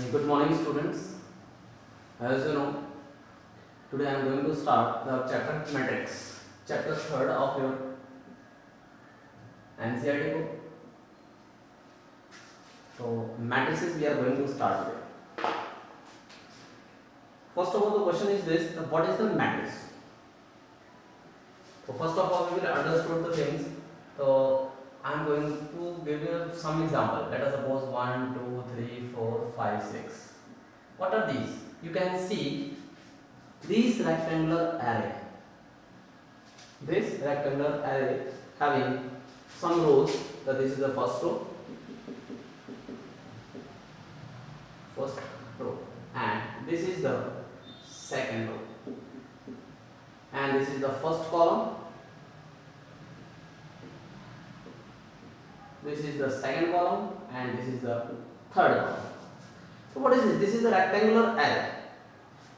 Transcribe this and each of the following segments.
Good morning, students. As you know, today I am going to start the chapter matrix, chapter 3rd of your NCERT book. So, matrices we are going to start with. First of all, the question is this: what is the matrix? So, first of all, we will understand the things. So, I am going to give you some example. Let us suppose 1, 2, 3, 4, 5, 6. What are these? You can see this rectangular array. This rectangular array having some rows. So this is the first row, and this is the second row, and this is the first column. This is the second column, and this is the third column. So what is this? This is a rectangular array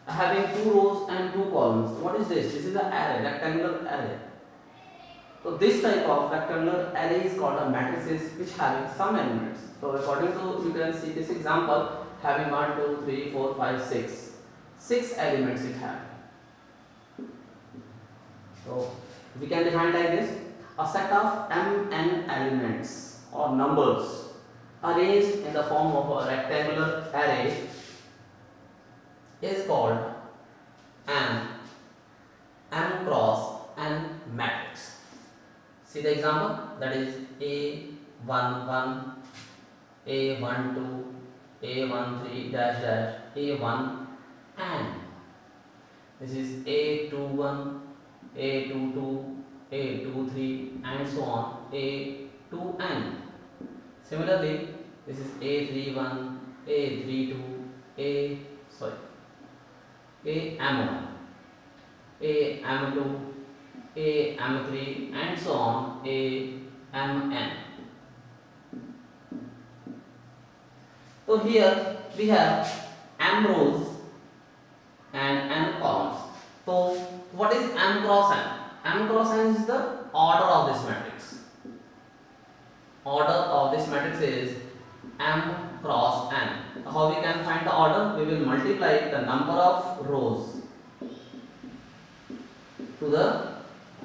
having 2 rows and 2 columns. What is this? This is the array, rectangular array. So this type of rectangular array is called a matrices, which having some elements. So according to, you can see this example having 1, 2, 3, 4, 5, 6. 6 elements it has. So we can define like this: a set of mn elements or numbers arranged in the form of a rectangular array is called m cross n matrix. See the example, that is A11, A12, A13 dash dash A1, and this is A21, A22, A23, and so on, A2n. Similarly, this is A31, A32, AM1, AM2, AM3, and so on, AMN. So here we have m rows and n columns. So what is m cross n? M cross n is the order of this matrix. Order of this matrix is m cross n. How we can find the order? We will multiply the number of rows to the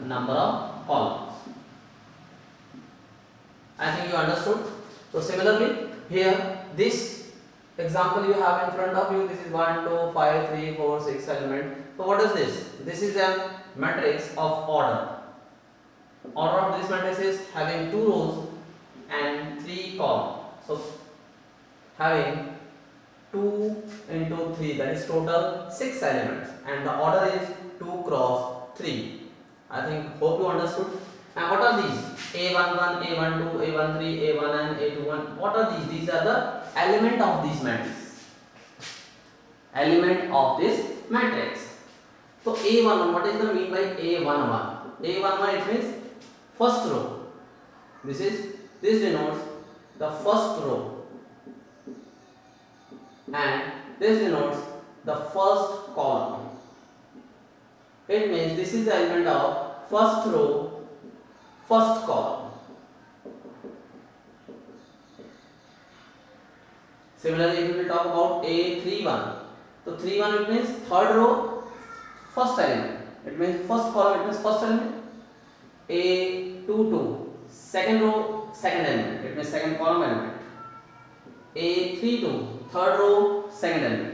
number of columns. I think you understood. So similarly, here this example you have in front of you, this is 1, 2, 5, 3, 4, 6 element. So what is this? This is a matrix of order. Order of this matrix is having 2 rows and 3 columns. So having 2 into 3, that is total 6 elements, and the order is 2 cross 3. I think, hope you understood. And what are these? A11, A12, A13, A1n, A21. What are these? These are the element of this matrix. Element of this matrix. So A11, what is the mean by A11? A11, it means first row. This denotes the first row, and this denotes the first column. It means this is the element of first row, first column. Similarly, if we will talk about A31, so 31 it means third row, first element. It means first column, it means first element. A22, second row, second element. It means second column element. A32, third row, second element.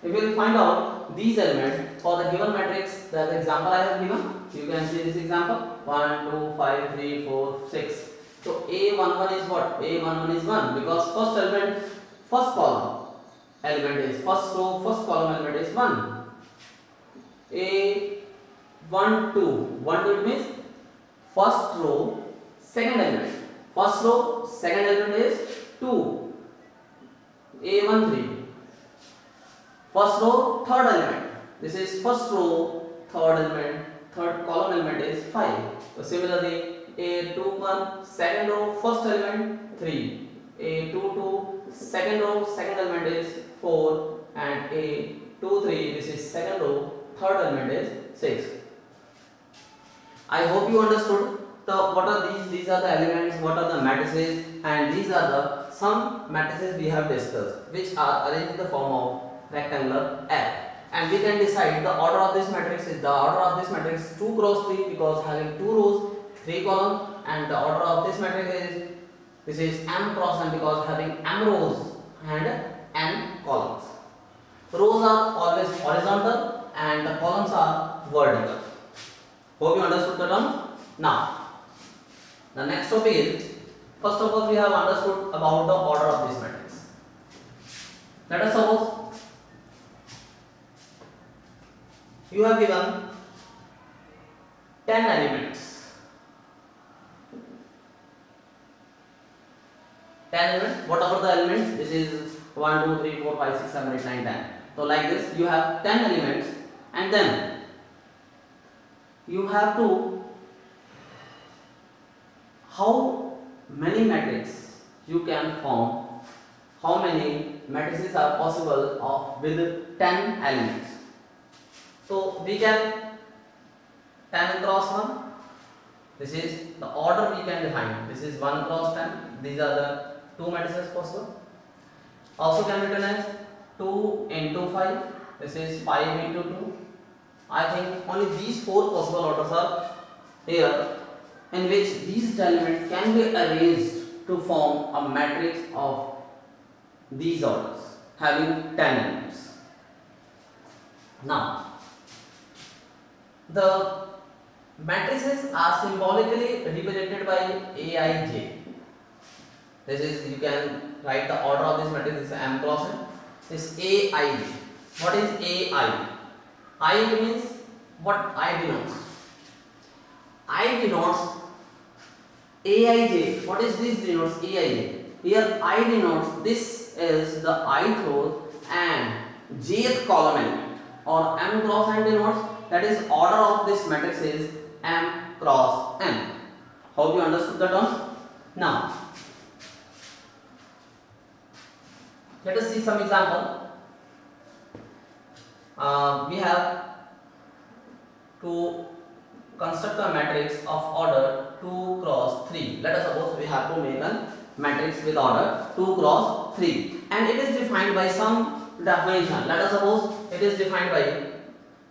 If you will find out these elements for the given matrix, the example I have given, you can see this example 1, 2, 5, 3, 4, 6. So A11 is what? A11 is 1, because first element, first column element is first row, first column element is 1. A12, 12 it means first row, second element. First row, second element is 2. A13, first row, third element. This is first row, third element, third column element is 5. So similarly, A21, second row, first element 3. A22, second row, second element is 4, and A23, this is second row, third element is 6. I hope you understood. So what are these? These are the elements, what are the matrices, and these are the some matrices we have discussed which are arranged in the form of rectangular F, and we can decide the order of this matrix is 2 cross 3 because having 2 rows 3 columns, and the order of this matrix is this is m cross n because having m rows and n columns. Rows are always horizontal and the columns are vertical. Hope you understood the term. Now the next topic is, first of all we have understood about the order of this matrix. Let us suppose you have given 10 elements. 10 elements, whatever the elements, this is 1, 2, 3, 4, 5, 6, 7, 8, 9, 10. So like this, you have 10 elements, and then you have to, how many matrices you can form, how many matrices are possible of with 10 elements. So we can 10 cross 1, this is the order we can define, this is 1 cross 10, these are the 2 matrices possible. Also can be written as 2 into 5, this is 5 into 2. I think only these 4 possible orders are here, in which these elements can be arranged to form a matrix of these orders having 10 elements. Now the matrices are symbolically represented by Aij. This is, you can write the order of this matrix is m cross n. This Aij. What is Ai? I means what I denotes. I denotes Aij. What is this denotes Aij? Here I denotes, this is the ith row and jth column element, or m cross n denotes, that is order of this matrix is m cross n. Hope you understood the terms. Now let us see some example. We have to construct a matrix of order 2 cross 3. Let us suppose we have to make a matrix with order 2 cross 3, and it is defined by some definition. Let us suppose it is defined by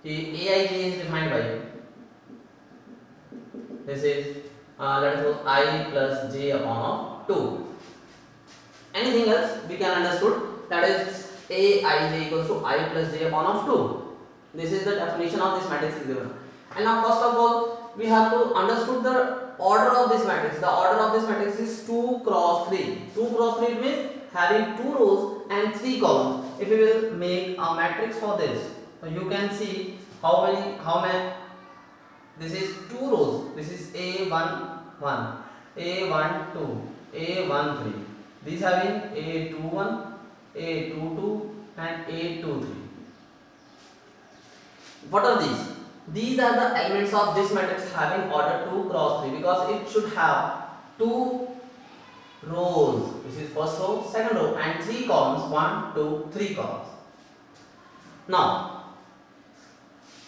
Aij is defined by, this is let us suppose I plus j upon of 2. Anything else we can understood, that is Aij equals to I plus j upon of 2. This is the definition of this matrix is given. And now first of all we have to understood the order of this matrix. The order of this matrix is 2 cross 3. 2 cross 3 means having 2 rows and 3 columns. If we will make a matrix for this, so you can see how many, this is 2 rows, this is A1 1, A1 2, A1 3. These having A21, A22 and A23. What are these? These are the elements of this matrix having order 2 cross 3 because it should have 2 rows. This is first row, second row, and 3 columns, 1, 2, 3 columns. Now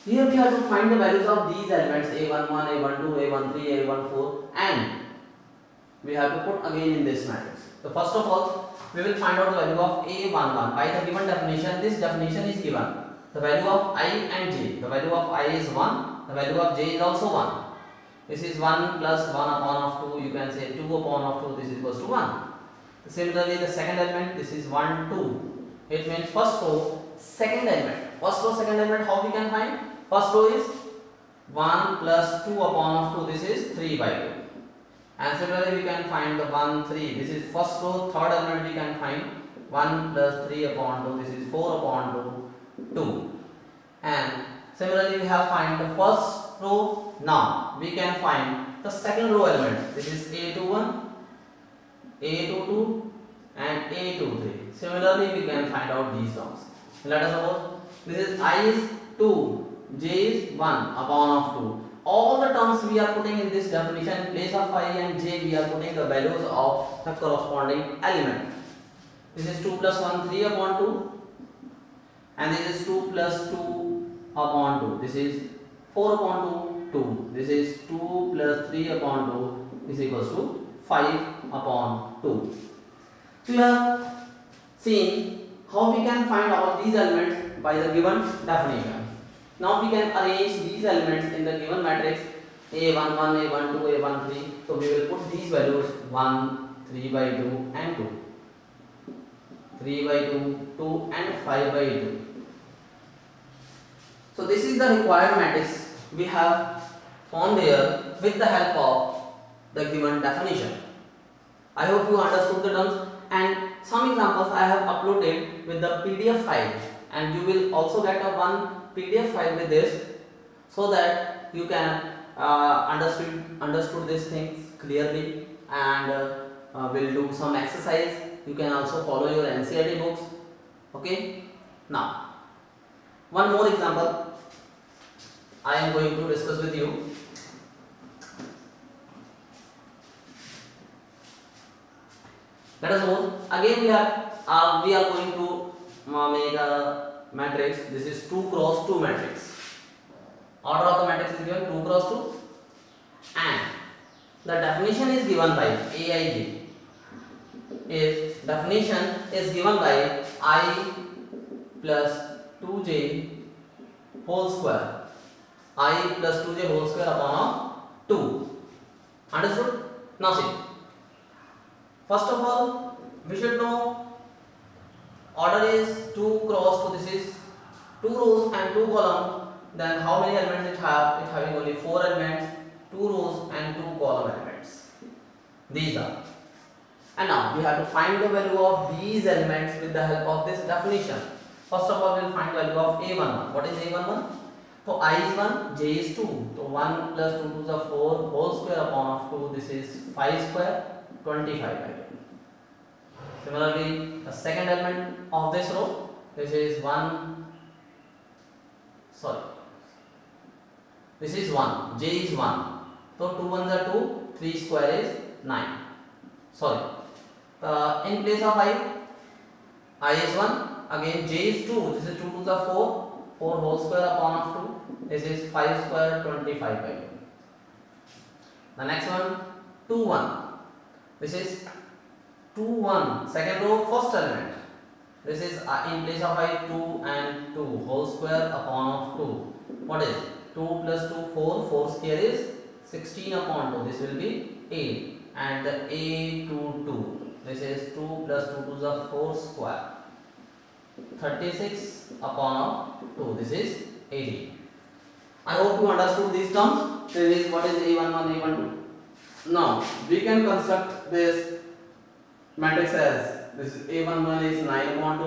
here we have to find the values of these elements A11, A12, A13, A14, and we have to put again in this matrix. So first of all we will find out the value of A11 by the given definition. This definition is given. The value of I and j. The value of I is 1. The value of j is also 1. This is 1 plus 1 upon of 2. You can say 2 upon of 2. This is equals to 1. Similarly, the second element, this is 1, 2. It means first row, second element. First row, second element, how we can find? First row is 1 plus 2 upon of 2. This is 3 by 2. And similarly, we can find the 1, 3. This is first row, third element we can find 1 plus 3 upon 2. This is 4 upon 2. And similarly, we have find the first row. Now we can find the second row element. This is A21, A22 and A23. Similarly, we can find out these terms. Let us suppose this is I is 2, j is 1 upon of 2. All the terms we are putting in this definition, in place of I and j we are putting the values of the corresponding element. This is 2 plus 1, 3 upon 2, and this is 2 plus 2 upon 2. This is 4 upon 2, 2. This is 2 plus 3 upon 2. This equals to 5 upon 2. So you have seen how we can find all these elements by the given definition. Now we can arrange these elements in the given matrix A11, A12, A13. So we will put these values 1, 3 by 2 and 2. 3 by 2, 2 and 5 by 2. So this is the required matrix we have found here with the help of the given definition. I hope you understood the terms, and some examples I have uploaded with the PDF file, and you will also get a one PDF file with this, so that you can understood these things clearly, and will do some exercise. You can also follow your NCERT books. Okay. Now, one more example I am going to discuss with you. Let us suppose again we are going to make a matrix. This is 2 cross 2 matrix. Order of the matrix is given 2 cross 2, and the definition is given by Aij. Definition is given by I plus 2j whole square. I plus 2j whole square upon 2. Understood? Now see. First of all, we should know order is 2 cross 2. This is 2 rows and 2 columns. Then how many elements it have? It having only 4 elements, 2 rows and 2 column elements. These are. And now we have to find the value of these elements with the help of this definition. First of all, we will find value of A11. What is A11? So I is 1, j is 2. So 1 plus 2 to the 4 whole square upon of 2. This is 5 square, 25 by 2. Similarly, the second element of this row, this is 1. Sorry. This is 1. J is 1. So 2 ones are 2. 3 square is 9. Sorry. In place of I is 1. Again J is 2. This is 2 to the 4. 4 whole square upon of 2. This is 5 square, 25 by 2. The next one, 2 1. This is 2 1. Second row, first element. This is in place of I 2 and 2 whole square upon of 2. What is 2 plus 2 4. 4 square is 16 upon 2. This will be 8. And the A 2 2. This is 2 plus 2 to the 4 square. 36 upon 2. This is 18. I hope you understood these terms. This is what is A11, A12. Now we can construct this matrix as this is A11 is 9 upon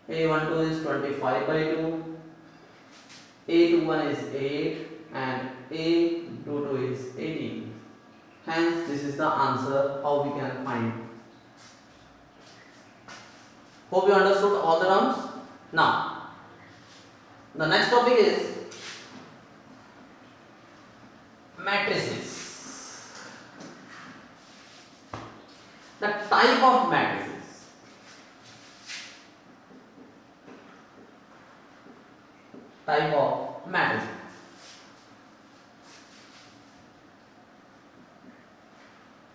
2, A12 is 25 by 2, A21 is 8, and A22 is 18. Hence, this is the answer how we can find. Hope you understood all the terms. Now, the next topic is matrices. The type of matrices. Type of matrices.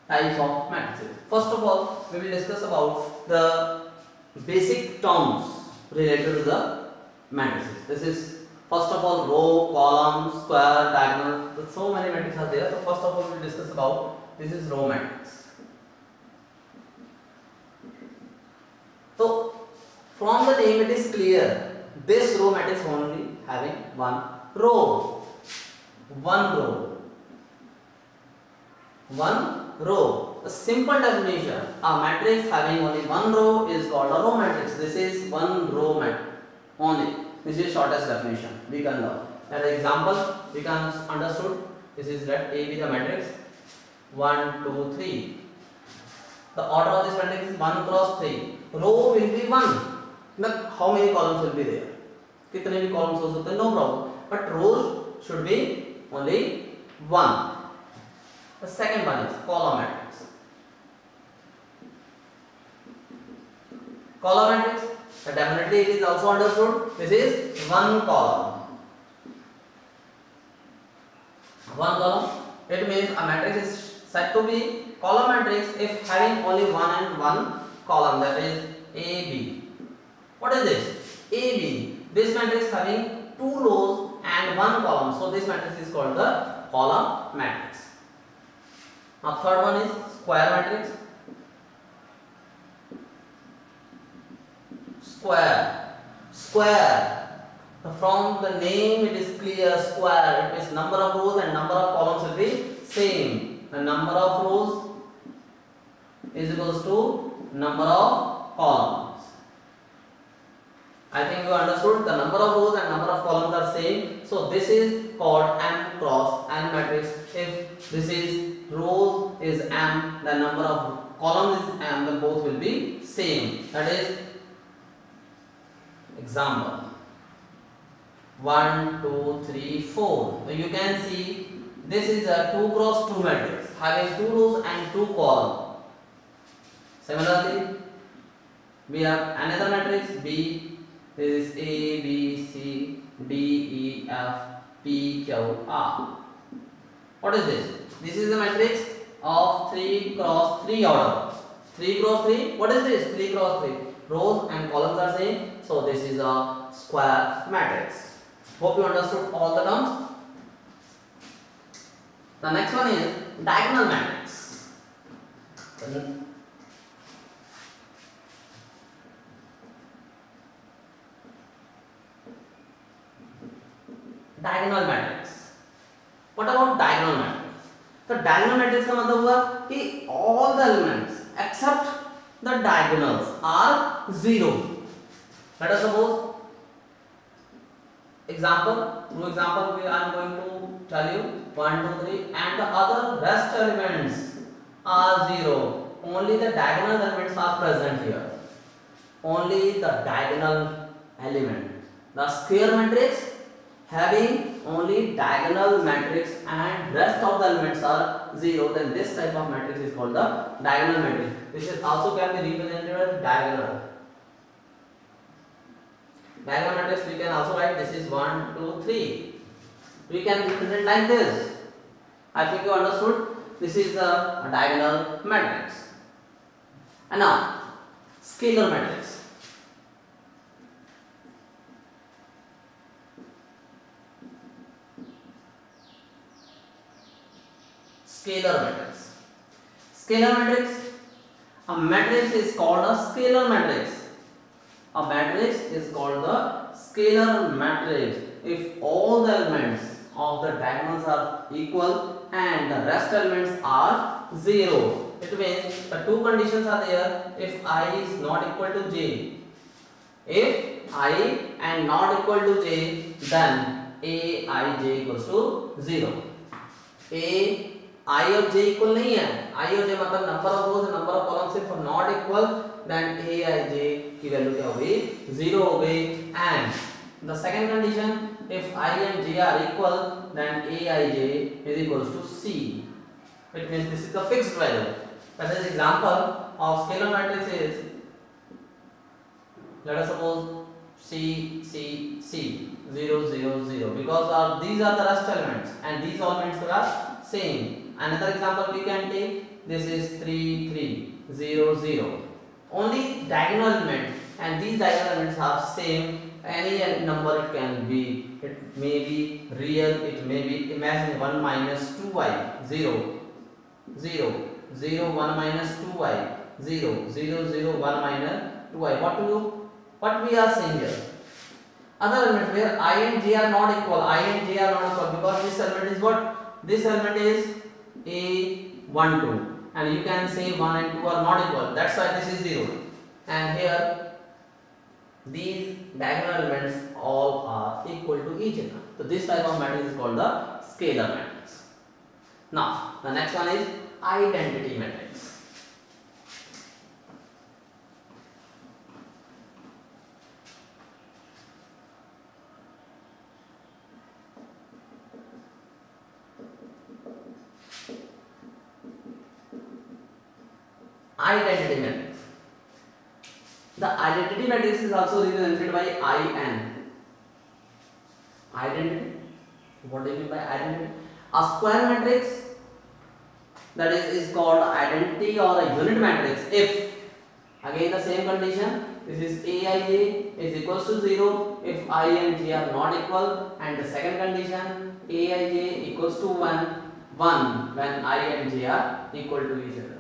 Types of matrices. First of all, we will discuss about the basic terms related to the matrices. This is first of all row, column, square, diagonal. So many matrices are there. So first of all, we will discuss about this is row matrix. So from the name it is clear, this row matrix only having one row. One row. One row. A simple definition, a matrix having only one row is called a row matrix. This is one row matrix only. This is shortest definition we can learn. As an example, we can understood. This is let A be the matrix 1, 2, 3. The order of this matrix is 1 cross 3. Row will be 1. Now, how many columns will be there? कितने भी columns हो सकते हैं, no problem. But rows should be only 1. The second one is column matrix. Column matrix, definitely it is also understood. This is one column. One column. It means a matrix is said to be column matrix if having only one and one column, that is A, B. What is this? A, B. This matrix having two rows and one column. So this matrix is called the column matrix. Now third one is square matrix. Square. From the name it is clear, square. It means number of rows and number of columns will be same. The number of rows is equals to number of columns. I think you understood. The number of rows and number of columns are same. So this is called M cross N matrix. If this is rows is M, the number of columns is M, then both will be same. That is example 1, 2, 3, 4. So you can see this is a 2 cross 2 matrix having 2 rows and 2 columns. Similarly, we have another matrix B. This is A, B, C, D, E, F, P, Q, R. What is this? This is a matrix of 3 cross 3 order. 3 cross 3. What is this? 3 cross 3. Rows and columns are same. So this is a square matrix. Hope you understood all the terms. The next one is diagonal matrix. Diagonal matrix. What about diagonal matrix? तो diagonal matrix का मतलब हुआ कि all the elements except the diagonals are zero. Let us suppose example. Through example, we are going to tell you 1, 2, 3, and the other rest elements are zero. Only the diagonal elements are present here. Only the diagonal element. The square matrix having only diagonal matrix and rest of the elements are zero, then this type of matrix is called the diagonal matrix. This is also can be represented as diagonal. Diagonal matrix we can also write this is 1, 2, 3. We can represent like this. I think you understood. This is a diagonal matrix. And now scalar matrix. Scalar matrix. Scalar matrix. A matrix is called a scalar matrix. A matrix is called the scalar matrix if all the elements of the diagonals are equal and the rest elements are zero. It means the two conditions are there. If I is not equal to j, if I and not equal to j, then aij equals to 0. I और j equal नहीं है. I और j मतलब number of rose number of column सिर्फ not equal, then aij की value क्या हो गई? 0 हो गई. And the second condition, if I and j are equal, then aij is equals to c. It means this is the fixed value. That is example of scalar matrix is, let us suppose c c c 0 0 0, because these are the rest elements and these elements are same. Another example we can take, this is 3 3 0 0. Only diagonal element and these diagonal elements are same. Any number it can be. It may be real, it may be, imagine 1 minus 2y 0 0 0 1 minus 2y 0 0 0 1 minus 2y. What we are saying here? Other elements where I and j are not equal. I and j are not equal because this element is what? This element is a1 2, and you can say 1 and 2 are not equal. That's why this is 0. And here these diagonal elements all are equal to each other. So this type of matrix is called the scalar matrix. Now the next one is identity matrix. Identity matrix. The identity matrix is also represented by IN. Identity. What do you mean by identity? A square matrix that is called identity or a unit matrix if, again the same condition, this is aij is equals to 0 if I and j are not equal, and the second condition aij equals to 1 when I and j are equal to each other.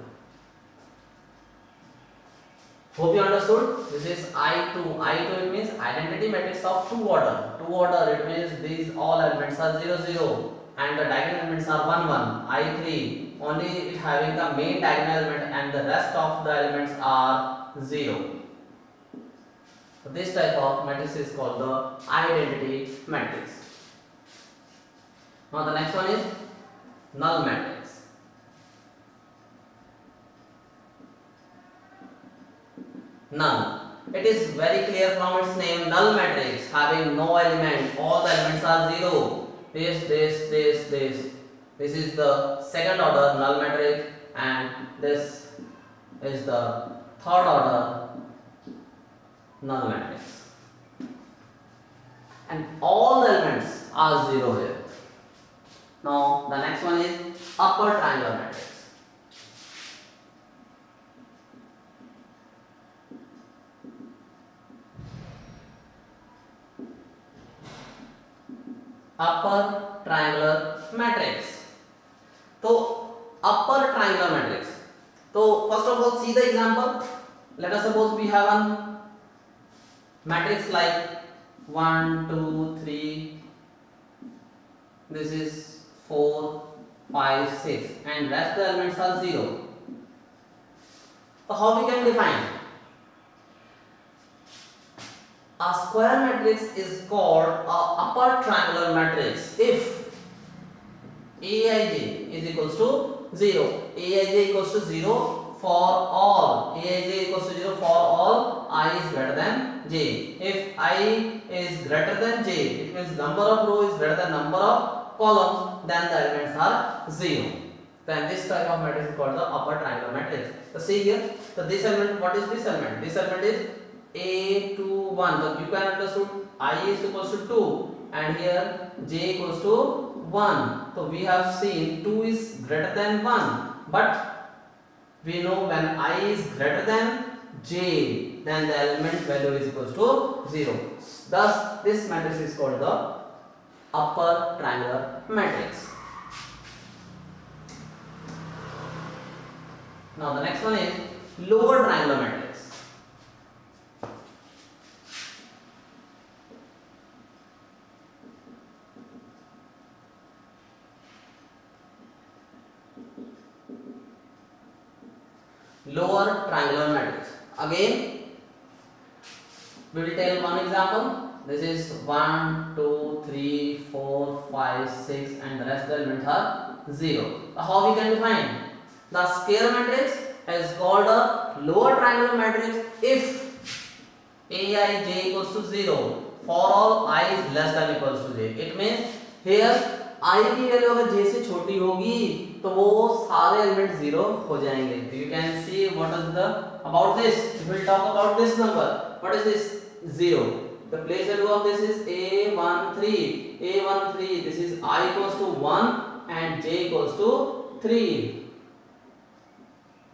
Hope you understood. This is I2. I2 it means identity matrix of two order. Two order it means these all elements are 0 0 and the diagonal elements are 1 1. I3 only it having the main diagonal element and the rest of the elements are 0. So this type of matrix is called the identity matrix. Now the next one is null matrix. Null. It is very clear from its name, null matrix having no element, all the elements are 0. This is the second order null matrix and this is the third order null matrix. And all the elements are 0 here. Now the next one is upper triangular matrix. Upper triangular matrix. So upper triangular matrix. So first of all see the example. Let us suppose we have a matrix like 1 2 3, this is 4 5 6 and rest the elements are 0. So how we can define? A square matrix is called a upper triangular matrix if aij is equals to 0. aij equals to 0 for all. aij equals to 0 for all I is greater than j. If I is greater than j, it means number of row is greater than number of columns, then the elements are 0. Then this type of matrix is called the upper triangular matrix. So see here, so this element, what is this element? This element is a 2 1. So you can understood I is equals to 2 and here j equals to 1. So we have seen 2 is greater than 1, but we know when I is greater than j, then the element value is equals to 0. Thus this matrix is called the upper triangular matrix. Now the next one is lower triangular matrix. Lower triangular matrix. Again, we will take one example. This is 1, 2, 3, 4, 5, 6 and the rest of the elements are 0. How we can define? The square matrix is called a lower triangular matrix if aij equals to 0 for all I is less than equals to j. It means here I की value अगर j से छोटी होगी तो वो सारे element 0 हो जाएंगे. You can see what is the about this. We will talk about this number. What is this? 0. The place value of this is a13. a13. This is I equals to 1 and j equals to 3.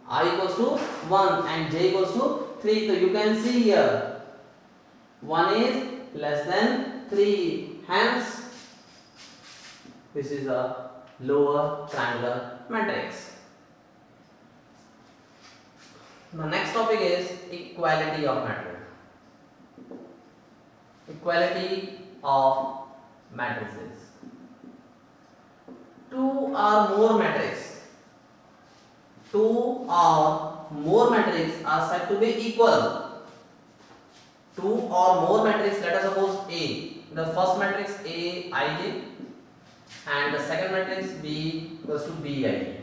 I equals to 1 and j equals to 3. So you can see here 1 is less than 3. Hence this is a lower triangular matrix. The next topic is equality of matrix. Equality of matrices. Two or more matrices are said to be equal. Two or more matrices, let us suppose A. The first matrix A ij and the second matrix B equals to Bij.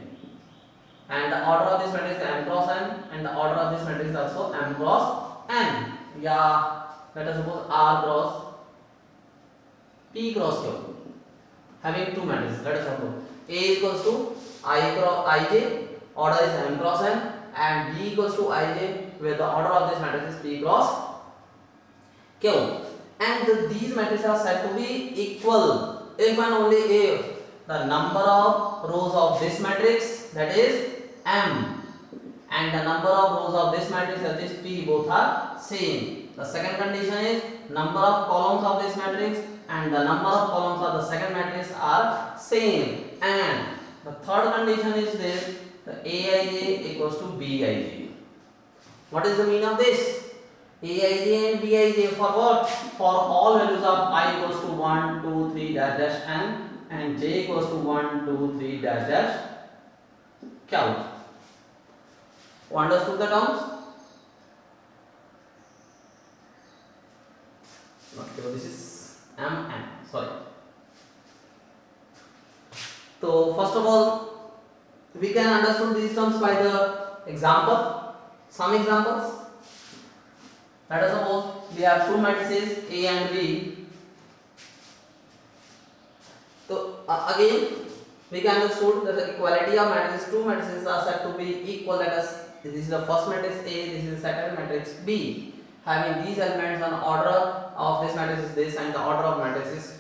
And the order of this matrix is m cross n and the order of this matrix is also m cross n. Yeah, let us suppose R cross P cross Q. Having two matrices, let us suppose A equals to I cross Ij, order is m cross n, and B equals to Ij, where the order of this matrix is P cross Q. And these matrices are said to be equal if and only if the number of rows of this matrix that is M, and the number of rows of this matrix, that is P, both are same. The second condition is number of columns of this matrix and the number of columns of the second matrix are same. And the third condition is this: the Aij equals to Bij. What is the meaning of this? Aij and Bij for what? For all values of I equals to 1, 2, 3 dash dash n and j equals to 1, 2, 3 dash dash q. You understood the terms? Okay, this is M. Sorry. So first of all, we can understand these terms by the example. Some examples. Let us suppose we have two matrices A and B. So again, we can understand that the equality of matrices, two matrices are said to be equal. Let us. This is the first matrix A, this is the second matrix B. Having these elements, on order of this matrix is this and the order of matrix is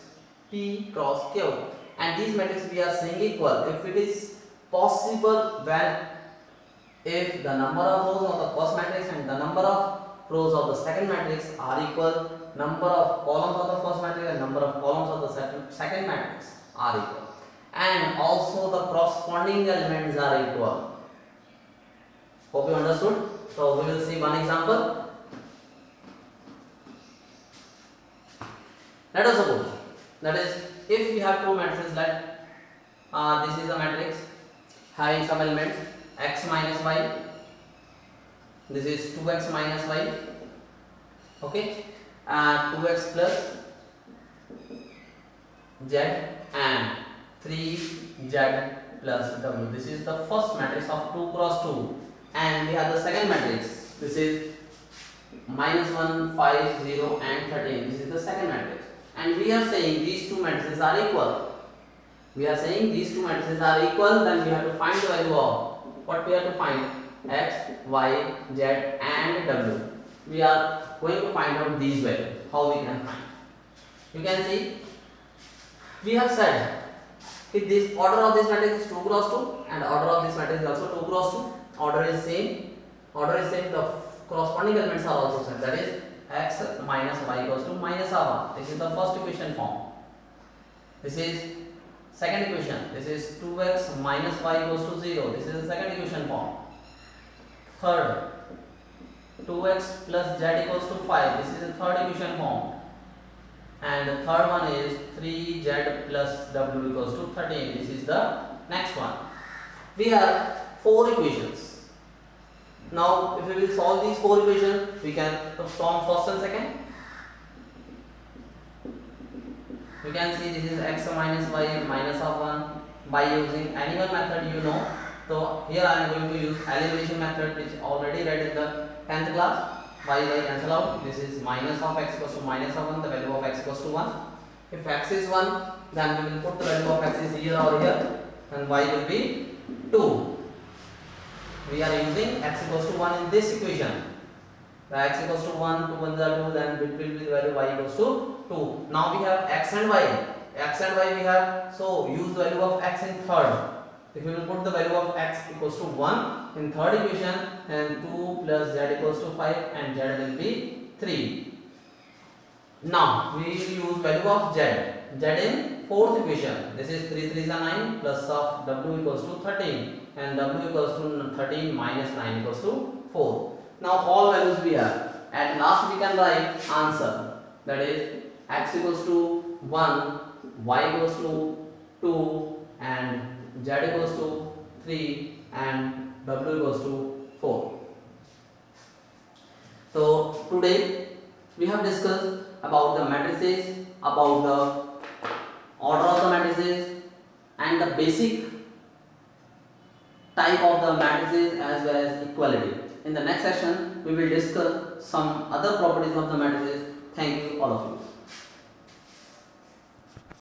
P cross Q. And these matrices we are saying equal if it is possible, when if the number of rows of the first matrix and the number of rows of the second matrix are equal, number of columns of the first matrix and number of columns of the second matrix are equal, and also the corresponding elements are equal. Hope you understood. So we will see one example. Let us suppose, that is, if we have two matrices, like this is a matrix having some elements x minus y, this is 2x minus y, okay, and 2x plus z and 3z plus w. This is the first matrix of 2 cross 2. And we have the second matrix. This is -1, 5, 0 and 13. This is the second matrix. And we are saying these two matrices are equal. We are saying these two matrices are equal. Then we have to find the value of what we have to find: x, y, z and w. We are going to find out these values. How we can find? You can see we have said if this order of this matrix is 2 cross 2 and order of this matrix is also 2 cross 2. Order is same. The corresponding elements are also same. That is x minus y equals to minus r1. This is the first equation form. This is second equation. This is 2x minus y equals to 0. This is the second equation form. Third, 2x plus z equals to 5. This is the third equation form. And the third one is 3z plus w equals to 13. This is the next one. We have 4 equations. Now, if we will solve these 4 equations, we can form first and second. You can see this is x minus y minus of 1 by using any one method, you know. So here I am going to use elimination method, which already read in the 10th class. Y cancel out. This is minus of x equals to minus of 1. The value of x equals to 1. If x is 1, then we will put the value of x is here or here, and y will be 2. We are using x equals to 1 in this equation. The x equals to 1, 2 1s are 2, then it will be the value y equals to 2. Now we have x and y. X and y we have, so use the value of x in third. If we will put the value of x equals to 1 in third equation, then 2 plus z equals to 5 and z will be 3. Now we will use value of z in fourth equation. This is 3 3s are 9 plus of w equals to 13 and w equals to 13 minus 9 equals to 4. Now all values we have. At last we can write answer, that is x equals to 1, y equals to 2 and z equals to 3 and w equals to 4. So today we have discussed about the matrices, about the order of the matrices and the basic type of the matrices as well as equality. In the next session we will discuss some other properties of the matrices. Thank you all of you.